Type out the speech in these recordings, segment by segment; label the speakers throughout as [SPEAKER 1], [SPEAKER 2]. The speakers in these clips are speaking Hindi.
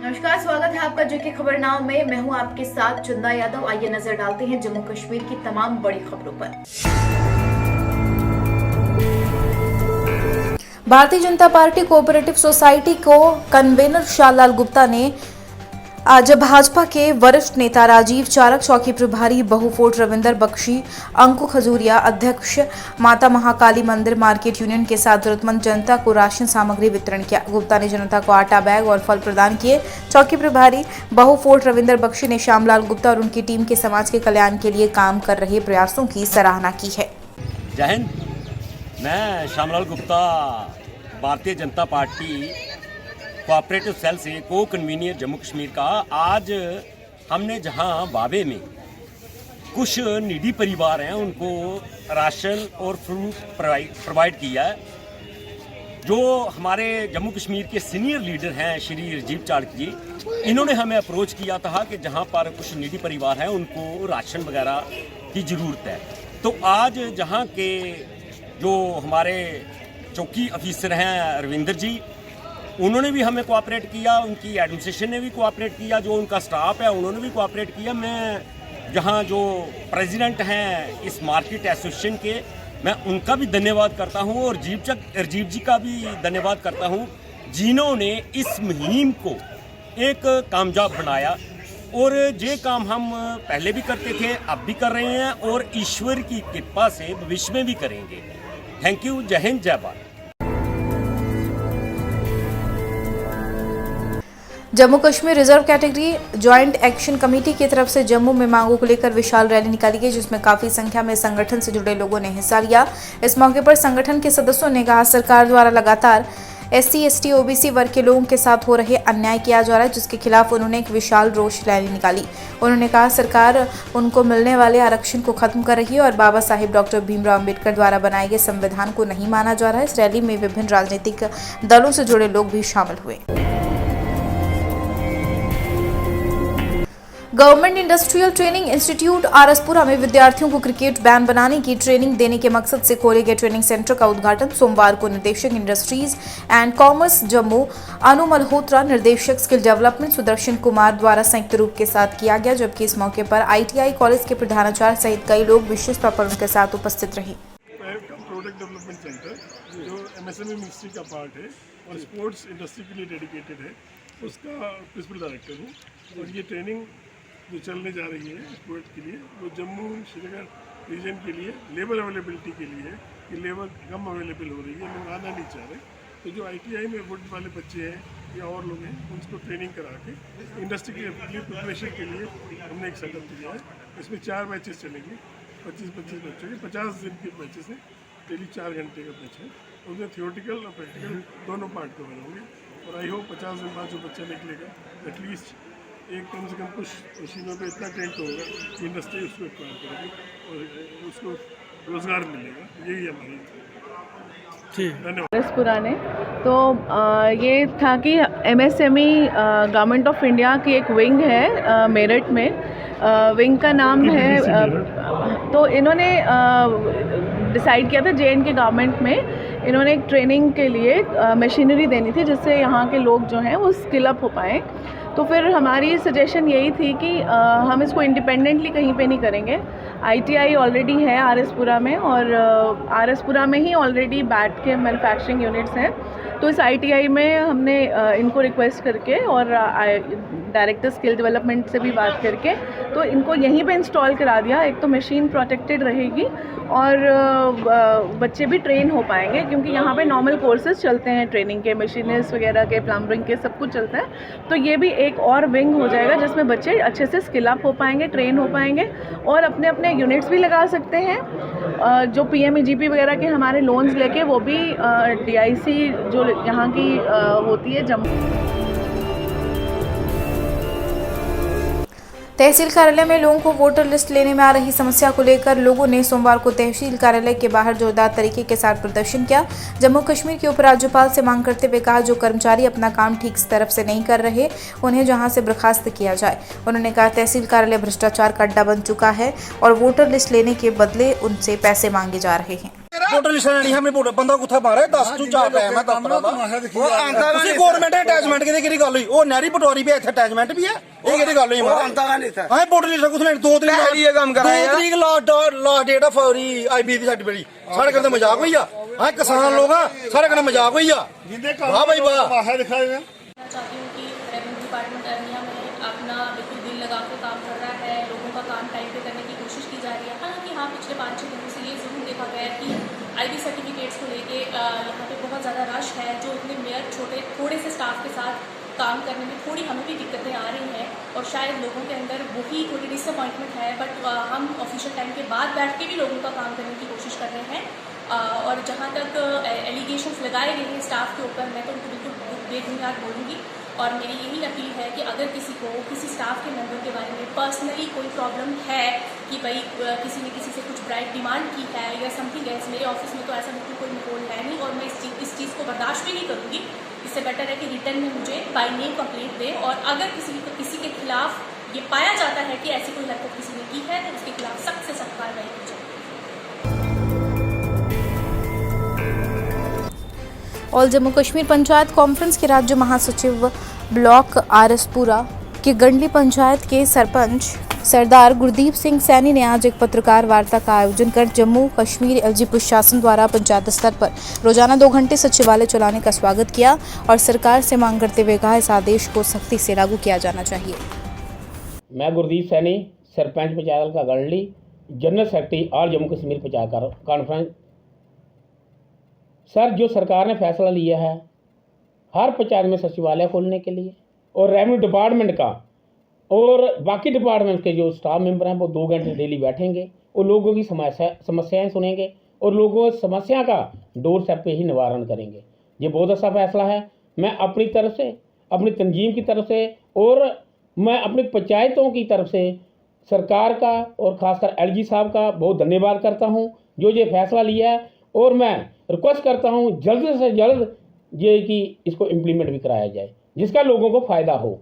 [SPEAKER 1] नमस्कार, स्वागत है आपका जेके खबरनामा में। मैं हूं आपके साथ चंदा यादव। आइए नजर डालते हैं जम्मू कश्मीर की तमाम बड़ी खबरों पर। Bharatiya Janata party cooperative society को कन्वेनर शाहलाल गुप्ता ने आज भाजपा के वरिष्ठ नेता राजीव चारक, चौकी प्रभारी बहुफोर्ट रविंदर बख्शी, अंकु खजूरिया, अध्यक्ष माता महाकाली मंदिर मार्केट यूनियन के साथ जरूरतमंद जनता को राशन सामग्री वितरण किया। गुप्ता ने जनता को आटा बैग और फल प्रदान किए। चौकी प्रभारी बहुफोर्ट रविंदर बख्शी ने श्यामलाल गुप्ता और उनकी टीम के समाज के कल्याण के लिए काम कर रहे प्रयासों की सराहना की है।
[SPEAKER 2] जय हिंद। मैं Shyamlal Gupta, Bharatiya Janata party cooperative cell से को कन्वीनियर जम्मू कश्मीर का। आज हमने जहां बाबे में कुछ निडी परिवार हैं उनको राशन और फ्रूट प्रोवाइड किया है। जो हमारे जम्मू कश्मीर के सीनियर लीडर हैं श्री राजीव चारक जी, इन्होंने हमें अप्रोच किया था कि जहां पर कुछ निडी परिवार हैं उनको राशन वगैरह की ज़रूरत है। तो आज जहां के जो हमारे चौकी ऑफिसर हैं रविंदर जी, उन्होंने भी हमें कोऑपरेट किया, उनकी एडमिनिस्ट्रेशन ने भी कोऑपरेट किया, जो उनका स्टाफ है उन्होंने भी कोऑपरेट किया। मैं जहां जो प्रेसिडेंट हैं इस मार्केट एसोसिएशन के, मैं उनका भी धन्यवाद करता हूं और राजीव जी का भी धन्यवाद करता हूं, जिन्होंने इस मुहिम को एक कामयाब बनाया। और ये काम हम पहले भी करते थे, अब भी कर रहे हैं और ईश्वर की कृपा से भविष्य में भी करेंगे। Thank you. जय हिंद, जय Bharat.
[SPEAKER 1] Jammu Kashmir reserve category joint action committee की तरफ से जम्मू में मांगों को लेकर विशाल रैली निकाली गई, जिसमें काफी संख्या में संगठन से जुड़े लोगों ने हिस्सा लिया। इस मौके पर संगठन के सदस्यों ने कहा, सरकार द्वारा लगातार SC, ST, OBC वर्ग के लोगों के साथ हो रहे अन्याय किया जा रहा है, जिसके खिलाफ उन्होंने एक विशाल रोष रैली निकाली। उन्होंने कहा, सरकार उनको मिलने वाले आरक्षण को खत्म कर रही है और बाबा साहिब डॉक्टर भीमराव अम्बेडकर द्वारा बनाए गए संविधान को नहीं माना जा रहा है। इस रैली में विभिन्न राजनीतिक दलों से जुड़े लोग भी शामिल हुए। Government industrial training institute RS Pura में विद्यार्थियों को क्रिकेट बैन बनाने की ट्रेनिंग देने के मकसद से खोले गए ट्रेनिंग सेंटर का उद्घाटन सोमवार को निदेशक इंडस्ट्रीज एंड कॉमर्स जम्मू अनु मल्होत्रा, निर्देशक स्किल डेवलपमेंट सुदर्शन कुमार द्वारा संयुक्त रूप के साथ किया गया, जबकि इस मौके पर ITI कॉलेज के प्रधानाचार्य सहित कई लोग विशेष तौर पर उनके साथ उपस्थित रहे।
[SPEAKER 3] प्रोडक्ट डेवलपमेंट सेंटर जो MSME मिनिस्ट्री का पार्ट है और स्पोर्ट्स इंडस्ट्री के लिए डेडिकेटेड है, उसका प्रिंसिपल डायरेक्टर हूँ। और ये ट्रेनिंग जो चलने जा रही है स्पोर्ट्स के लिए, वो जम्मू श्रीनगर रीजन के लिए लेबर अवेलेबिलिटी के लिए है कि लेबर कम अवेलेबल हो रही है, लोग आना नहीं चाह रहे। तो जो ITI में वुड वाले बच्चे हैं या और लोग हैं, उनको ट्रेनिंग करा के इंडस्ट्री के प्रिपरेशन के लिए हमने एक सेटअप किया है। इसमें 4 बैचेस चलेंगे, 25-25 बच्चों के 50 दिन के बैचेस हैं, डेली 4 घंटे का बैच है। उसमें थियोरटिकल और प्रैक्टिकल दोनों पार्ट कवर होंगे। और आई होप 50 दिन बाद जो बच्चा निकलेगा एटलीस्ट एक कम से कम कुछ मशीनों पे इतना ट्रेंड होगा कि इंडस्ट्री उसको एक्वायर करेगी और उसको रोज़गार मिलेगा। यही हमारी धन्यवाद।
[SPEAKER 4] पुराने तो ये था कि MSME गवर्नमेंट ऑफ इंडिया की एक विंग है मेरठ में, विंग का नाम है। तो इन्होंने डिसाइड किया था JNK गवर्नमेंट में इन्होंने एक ट्रेनिंग के लिए मशीनरी देनी थी, जिससे यहाँ के लोग जो हैं वो स्किल अप हो पाएँ। तो फिर हमारी सजेशन यही थी कि हम इसको इंडिपेंडेंटली कहीं पे नहीं करेंगे। ITI ऑलरेडी है RSपुरा में और RSपुरा में ही ऑलरेडी बैट के मैन्युफैक्चरिंग यूनिट्स हैं। तो इस ITI में हमने इनको रिक्वेस्ट करके और डायरेक्टर स्किल डेवलपमेंट से भी बात करके तो इनको यहीं पे इंस्टॉल करा दिया। एक तो मशीन प्रोटेक्टेड रहेगी और बच्चे भी ट्रेन हो पाएंगे, क्योंकि यहाँ पे नॉर्मल कोर्सेज चलते हैं ट्रेनिंग के, मशीनिस्ट वगैरह के, प्लम्बरिंग के, सब कुछ चलता है। तो ये भी एक और विंग हो जाएगा जिसमें बच्चे अच्छे से स्किल अप हो पाएंगे, ट्रेन हो पाएंगे और अपने अपने यूनिट्स भी लगा सकते हैं। जो PMEGP वगैरह के हमारे लोन्स लेके वो भी DIC जो यहाँ की होती है जम्मू।
[SPEAKER 1] तहसील कार्यालय में लोगों को वोटर लिस्ट लेने में आ रही समस्या को लेकर लोगों ने सोमवार को तहसील कार्यालय के बाहर जोरदार तरीके के साथ प्रदर्शन किया। जम्मू कश्मीर के उपराज्यपाल से मांग करते हुए कहा, जो कर्मचारी अपना काम ठीक तरफ से नहीं कर रहे उन्हें जहां से बर्खास्त किया जाए। उन्होंने कहा, तहसील कार्यालय भ्रष्टाचार का अड्डा बन चुका है और वोटर लिस्ट लेने के बदले उनसे पैसे मांगे जा रहे हैं।
[SPEAKER 5] वोटर लिस्ट नहीं हमें वोटर बंदा कुत्थे मारे 10 ਤੋਂ 4 ਟਾਈਮ ਹੈ ਦਫ਼ਤਰਾਂ ਦਾ ਉਹ ਆਂਦਾ ਤੁਸੀਂ ਗਵਰਨਮੈਂਟ ਅਟੈਚਮੈਂਟ ਕਿਹਦੀ ਗੱਲ ਹੋਈ ਉਹ ਨਹਿਰੀ ਪਟਵਾਰੀ ਵੀ ਇੱਥੇ ਅਟੈਚਮੈਂਟ ਵੀ ਹੈ ਇਹ ਕਿਹਦੀ ਗੱਲ ਹੋਈ ਮਾਰਾ ਆਂਦਾ ਕਾ ਨਹੀਂ था ਹਾਂ ਵੋਟਰ ਲਿਸਟ ਕੁਛ ਨਹੀਂ 2 ਤਰੀਕ ਇਹ ਕੰਮ ਕਰ ਰਹੇ ਆ 2 ਤਰੀਕ ਲਾਸਟ ਡੇਟ ਆ ਫੌਰੀ ਆਈਬੀ ਦੀ ਸਾਡੀ ਬੜੀ ਸਾਡੇ ਕਹਿੰਦੇ ਮਜ਼ਾਕ ਹੋਈ ਆ ਹਾਂ किसान लोग सारे कहना मजाक हुई वाह भाई वाह
[SPEAKER 6] चाहती हूँ कि रेवेन्यू डिपार्टमेंट अरनिया में अपना बिल्कुल दिल लगा कर काम कर रहा है, लोगों का काम टाइम पे करने की कोशिश की जा रही है। हालांकि हाँ, पिछले 5-6 दिनों से ये ज़रूर देखा गया है कि आईबी सर्टिफिकेट्स को लेके यहाँ पे बहुत ज़्यादा रश है, जो इतने मेयर थोड़े से स्टाफ के साथ काम करने में थोड़ी हमें भी दिक्कतें आ रही हैं और शायद लोगों के अंदर वही थोड़ी डिसअपॉइंटमेंट है। बट हम ऑफिशियल टाइम के बाद बैठ के भी लोगों का काम करने की कोशिश कर रहे हैं। और जहाँ तक एलिगेशंस लगाए गए हैं स्टाफ के ऊपर, मैं तो उनको बिल्कुल बेबुनियाद बोलूँगी। और मेरी यही अपील है कि अगर किसी को किसी स्टाफ के मेंबर के बारे में पर्सनली कोई प्रॉब्लम है कि भाई किसी ने किसी से कुछ ब्राइट डिमांड की है या समथिंग एल्स, मेरे ऑफिस में तो ऐसा बिल्कुल कोई माहौल है नहीं और मैं इस चीज़ को बर्दाश्त भी नहीं करूँगी। इससे बेटर है कि रिटर्न में मुझे बाय नेम कंप्लेंट दें और अगर किसी के खिलाफ ये पाया जाता है कि ऐसी कोई हरकत किसी ने की है तो उसके खिलाफ सख्त से सख्त कार्रवाई की जाए।
[SPEAKER 1] ऑल जम्मू कश्मीर पंचायत कॉन्फ्रेंस के राज्य महासचिव ब्लॉक आरएसपुरा की गंडली पंचायत के सरपंच सरदार गुरदीप सिंह सैनी ने आज एक पत्रकार वार्ता का आयोजन कर जम्मू कश्मीर एलजी प्रशासन द्वारा पंचायत स्तर पर रोजाना 2 घंटे सचिवालय चलाने का स्वागत किया और सरकार से मांग करते हुए कहा इस आदेश को सख्ती से लागू किया जाना चाहिए।
[SPEAKER 7] मैं गुरदीप सैनी सरपंच पंचायत का Gandli general secretary all Jammu Kashmir panchayat conference. Sir, जो सरकार ने फैसला लिया है हर पंचायत में सचिवालय खोलने के लिए और रेवेन्यू डिपार्टमेंट का और बाकी डिपार्टमेंट के जो स्टाफ मेंबर हैं वो 2 घंटे डेली बैठेंगे और लोगों की समस्याएं सुनेंगे और लोगों की समस्या का डोर स्टेप पे ही निवारण करेंगे। ये बहुत अच्छा फैसला है। मैं अपनी तरफ से, अपनी तंजीम की तरफ से और मैं अपनी पंचायतों की तरफ से सरकार का और ख़ासकर एलजी साहब का बहुत धन्यवाद करता हूँ जो ये फैसला लिया है और मैं रिक्वेस्ट करता हूँ जल्द से जल्द ये कि इसको इम्प्लीमेंट भी कराया जाए जिसका लोगों को फ़ायदा हो।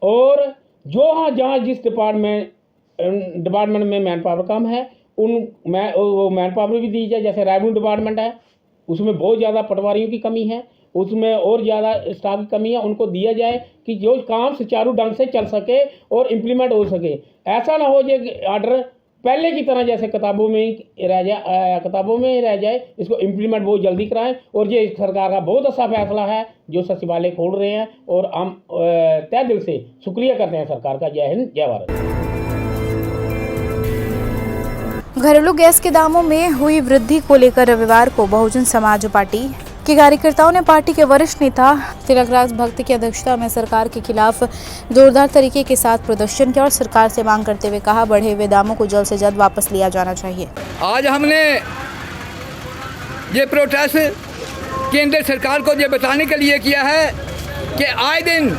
[SPEAKER 7] और जो हाँ जहाँ जिस डिपार्टमेंट में मैन पावर कम है वो मैन पावर भी दी जाए। जैसे रेवेन्यू डिपार्टमेंट है उसमें बहुत ज़्यादा पटवारियों की कमी है, उसमें और ज़्यादा स्टाफ की कमी है, उनको दिया जाए कि जो काम सुचारू ढंग से चल सके और इम्प्लीमेंट हो सके। ऐसा ना हो जाए आर्डर पहले की तरह जैसे किताबों में ही रह जाए। इसको इम्प्लीमेंट बहुत जल्दी कराएं और ये सरकार का बहुत अच्छा फैसला है जो सचिवालय खोल रहे हैं और हम तय दिल से शुक्रिया करते हैं सरकार का। जय हिंद, जय भारत।
[SPEAKER 1] घरेलू गैस के दामों में हुई वृद्धि को लेकर रविवार को बहुजन समाज पार्टी के कार्यकर्ताओं ने पार्टी के वरिष्ठ नेता तिलकराज भक्त की अध्यक्षता में सरकार के खिलाफ जोरदार तरीके के साथ प्रदर्शन किया और सरकार से मांग करते हुए कहा बढ़े हुए दामों को जल्द से जल्द वापस लिया जाना चाहिए।
[SPEAKER 8] आज हमने ये प्रोटेस्ट केंद्र सरकार को ये बताने के लिए किया है कि आए दिन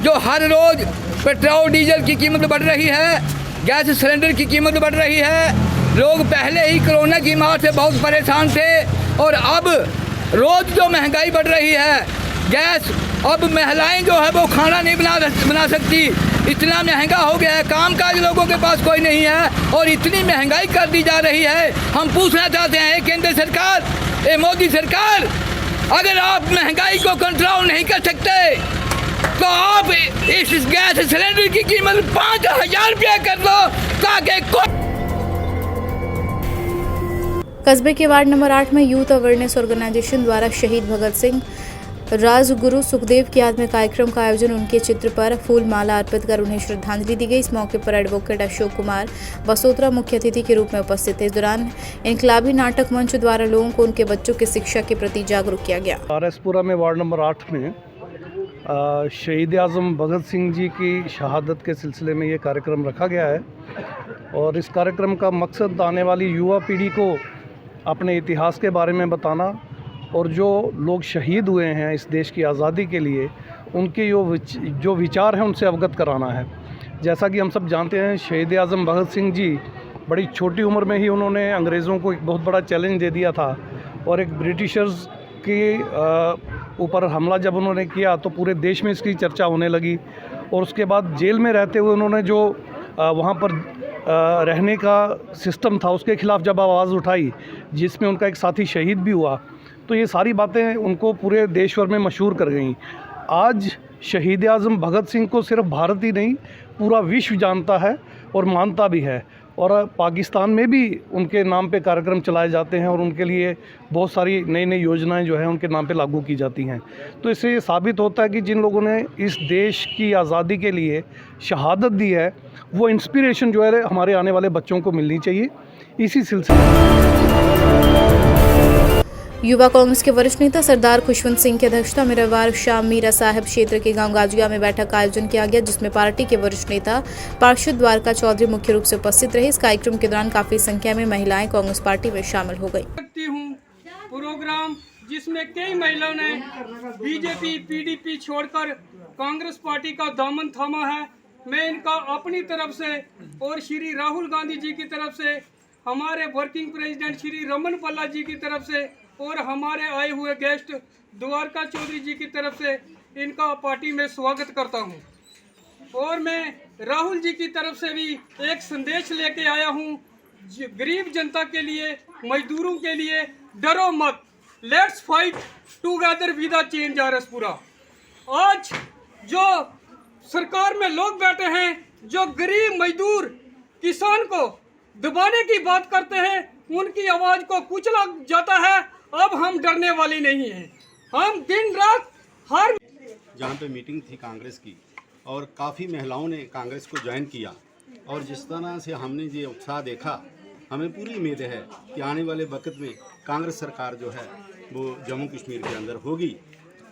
[SPEAKER 8] जो हर रोज पेट्रोल डीजल की कीमत बढ़ रही है, गैस सिलेंडर की कीमत बढ़ रही है। लोग पहले ही कोरोना की मार से बहुत परेशान थे और अब रोज़ जो महंगाई बढ़ रही है, गैस अब महिलाएं जो है वो खाना नहीं बना सकती, इतना महंगा हो गया है। कामकाज लोगों के पास कोई नहीं है और इतनी महंगाई कर दी जा रही है। हम पूछना चाहते हैं केंद्र सरकार, मोदी सरकार, अगर आप महंगाई को कंट्रोल नहीं कर सकते तो आप इस गैस सिलेंडर की कीमत 5000 रुपया कर दो ताकि
[SPEAKER 1] कस्बे के वार्ड नंबर 8 में यूथ अवेयरनेस ऑर्गेनाइजेशन द्वारा शहीद भगत सिंह राजगुरु सुखदेव की याद में कार्यक्रम का आयोजन उनके चित्र पर फूल माला अर्पित कर उन्हें श्रद्धांजलि दी गई। इस मौके पर एडवोकेट अशोक कुमार बसोत्रा मुख्य अतिथि के रूप में उपस्थित थे। इस दौरान इनकलाबी नाटक मंच द्वारा लोगों को उनके बच्चों की शिक्षा के प्रति जागरूक किया गया।
[SPEAKER 9] आरएसपुरा में वार्ड नंबर 8 में शहीद आज़म भगत सिंह जी की शहादत के सिलसिले में ये कार्यक्रम रखा गया है और इस कार्यक्रम का मकसद आने वाली युवा पीढ़ी को अपने इतिहास के बारे में बताना और जो लोग शहीद हुए हैं इस देश की आज़ादी के लिए उनके जो विचार हैं उनसे अवगत कराना है। जैसा कि हम सब जानते हैं शहीद आज़म भगत सिंह जी बड़ी छोटी उम्र में ही उन्होंने अंग्रेज़ों को एक बहुत बड़ा चैलेंज दे दिया था और एक ब्रिटिशर्स के ऊपर हमला जब उन्होंने किया तो पूरे देश में इसकी चर्चा होने लगी और उसके बाद जेल में रहते हुए उन्होंने जो वहाँ पर रहने का सिस्टम था, उसके ख़िलाफ़ जब आवाज़ उठाई, जिसमें उनका एक साथी शहीद भी हुआ, तो ये सारी बातें उनको पूरे देश भर में मशहूर कर गईं। आज शहीद आज़म भगत सिंह को सिर्फ भारत ही नहीं, पूरा विश्व जानता है और मानता भी है। और पाकिस्तान में भी उनके नाम पे कार्यक्रम चलाए जाते हैं और उनके लिए बहुत सारी नई नई योजनाएं जो हैं उनके नाम पे लागू की जाती हैं। तो इससे ये साबित होता है कि जिन लोगों ने इस देश की आज़ादी के लिए शहादत दी है, वो इंस्पिरेशन जो है हमारे आने वाले बच्चों को मिलनी चाहिए। इसी सिलसिले
[SPEAKER 1] युवा कांग्रेस के वरिष्ठ नेता सरदार खुशवंत सिंह की अध्यक्षता में रविवार शाम मीरा साहिब क्षेत्र के गांव गाजुआ में बैठक का आयोजन किया गया, जिसमें पार्टी के वरिष्ठ नेता पार्षद द्वारका चौधरी मुख्य रूप से उपस्थित रहे। इस कार्यक्रम के दौरान काफी संख्या में महिलाएं कांग्रेस पार्टी में शामिल हो गई।
[SPEAKER 10] प्रोग्राम जिसमें कई महिलाओं ने बीजेपी पीडीपी छोड़कर कांग्रेस पार्टी का दामन थामा है। मैं इनका अपनी तरफ से और श्री राहुल गांधी जी की तरफ से, हमारे वर्किंग प्रेसिडेंट श्री रमन पल्ला जी की तरफ से और हमारे आए हुए गेस्ट द्वारका चौधरी जी की तरफ से इनका पार्टी में स्वागत करता हूं। और मैं राहुल जी की तरफ से भी एक संदेश लेके आया हूं, गरीब जनता के लिए, मजदूरों के लिए, डरो मत, let's fight together with the change RS Pura. आज जो सरकार में लोग बैठे हैं, जो गरीब मजदूर किसान को दबाने की बात करते हैं, उनकी आवाज़ को कुचला जाता है। अब हम डरने वाली नहीं हैं, हम दिन रात हर
[SPEAKER 11] जहाँ पे मीटिंग थी कांग्रेस की और काफ़ी महिलाओं ने कांग्रेस को ज्वाइन किया और जिस तरह से हमने ये उत्साह देखा, हमें पूरी उम्मीद है कि आने वाले वक्त में कांग्रेस सरकार जो है वो जम्मू कश्मीर के अंदर होगी।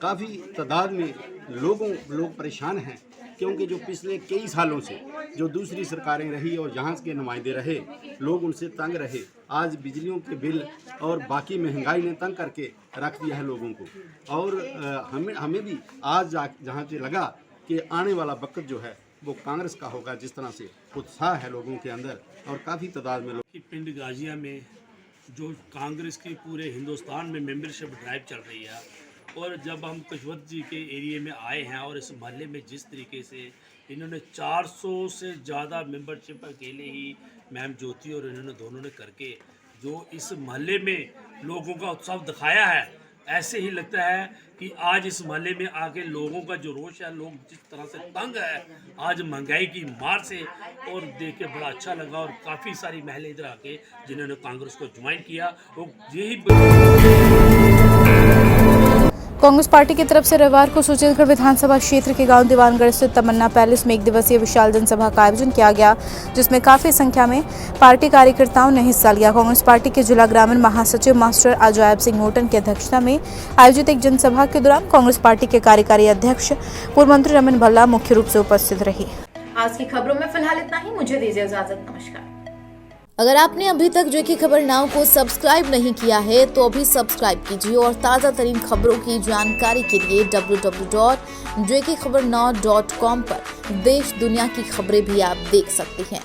[SPEAKER 11] काफ़ी तादाद में लोग परेशान हैं, क्योंकि जो पिछले कई सालों से जो दूसरी सरकारें रही और जहाँ के नुमाइंदे रहे, लोग उनसे तंग रहे। आज बिजलियों के बिल और बाकी महंगाई ने तंग करके रख दिया है लोगों को। और हमें भी आज जहाँ से लगा कि आने वाला वक्त जो है वो कांग्रेस का होगा, जिस तरह से उत्साह है लोगों के अंदर और काफ़ी तादाद में लोग।
[SPEAKER 12] पिंड गाजिया में जो कांग्रेस की पूरे हिंदुस्तान में मेंबरशिप ड्राइव चल रही है, और जब हम खुशवंत जी के एरिया में आए हैं और इस मोहल्ले में जिस तरीके से इन्होंने 400 से ज़्यादा मेंबरशिप अकेले ही मैम ज्योति और इन्होंने दोनों ने करके जो इस मोहल्ले में लोगों का उत्साह दिखाया है, ऐसे ही लगता है कि आज इस मोहल्ले में आके लोगों का जो रोष है, लोग जिस तरह से तंग है आज महंगाई की मार से, और देख के बड़ा अच्छा लगा। और काफ़ी सारी महिलाएं इधर आके जिन्होंने कांग्रेस को ज्वाइन किया, वो यही
[SPEAKER 1] कांग्रेस पार्टी की तरफ से रविवार को सुचेतगढ़ विधानसभा क्षेत्र के गांव दीवानगढ़ स्थित तमन्ना पैलेस में एक दिवसीय विशाल जनसभा का आयोजन किया गया, जिसमें काफी संख्या में पार्टी कार्यकर्ताओं ने हिस्सा लिया। कांग्रेस पार्टी के जिला ग्रामीण महासचिव मास्टर अजैब सिंह मोटन की अध्यक्षता में आयोजित एक जनसभा के दौरान कांग्रेस पार्टी के कार्यकारी अध्यक्ष पूर्व मंत्री रमन भल्ला मुख्य रूप से उपस्थित रही। आज की खबरों में फिलहाल इतना ही, मुझे दीजिए इजाजत, नमस्कार। अगर आपने अभी तक जो की खबर नाउ को सब्सक्राइब नहीं किया है तो अभी सब्सक्राइब कीजिए और ताज़ा तरीन खबरों की जानकारी के लिए www.jkkhabarnow.com पर देश दुनिया की खबरें भी आप देख सकते हैं।